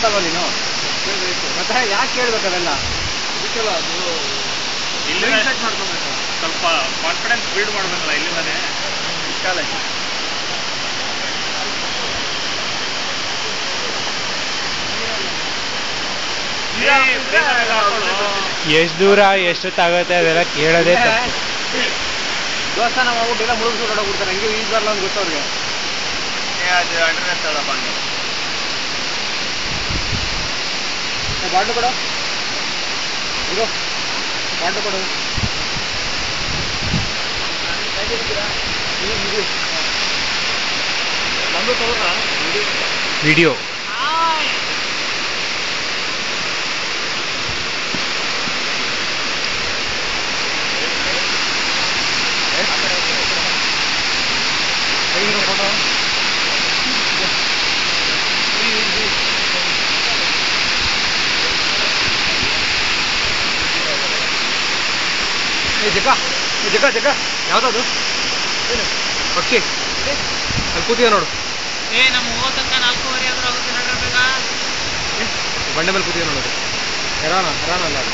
ಕೇಳ್ಬೇಕಲ್ವ ನೀನು? ಮತ್ತೆ ಯಾಕೆ ಕೇಳ್ಬೇಕು ಅದೆಲ್ಲ? ಅದಕ್ಕೆಲ್ಲ ಅದು ಇಲ್ಲಿ ಸೆಟ್ ಮಾಡ್ಕೋಬೇಕು. ಸ್ವಲ್ಪ ಕಾನ್ಫಿಡೆನ್ಸ್ ಬಿಲ್ಡ್ ಮಾಡ್ಬೇಕಲ್ಲ ಇಲ್ಲಿಂದಾನೆ. ಇಷ್ಟಲ್ಲ ಎಷ್ಟು ದೂರ ಎಷ್ಟೊತ್ತಾಗುತ್ತೆ ಅದೆಲ್ಲ ಕೇಳೋದೇ ತಪ್ಪು. ದೇವಸ್ಥಾನ ಮಾಡ್ಬಿಟ್ಟು ಎಲ್ಲ ಮುಳುಗಿಸ್ಬಿಟ್ಟು ಹೊಡೋಗ್ಬಿಡ್ತಾರೆ. ಹಂಗೆ ಈಜ್ ಬರಲ್ಲ ಅಂತ ಗೊತ್ತವ್ರಿಗೆ. ಅದು ಅಡ್ರೆಸ್ ಅಲ್ಲಪ್ಪ ಹಂಗೆ. ಬಾಟ್ಲು ಕೊಡು ಇರು, ಬಾಟ್ಲು ಕೊಡು. ನಮ್ದು ತಗೋಣ ವಿಡಿಯೋ ಜಗ ಜಗ ಜಗ ಯಾವ್ದದು ಪಕ್ಷಿ ಅಲ್ಲಿ ಕೂತಿದೆ ನೋಡು. ನಮ್ಮ ಹೋಗೋ ತನಕ 4:30 ಆದ್ರೂ ಆಗುತ್ತೆ. ನೋಡ್ರಿ ಬೇಗ ಬಂಡೆ ಮೇಲೆ ಕೂತಿದೆ ನೋಡೋದು. ಹೆರಾನ ಅಲ್ಲ ಅದು.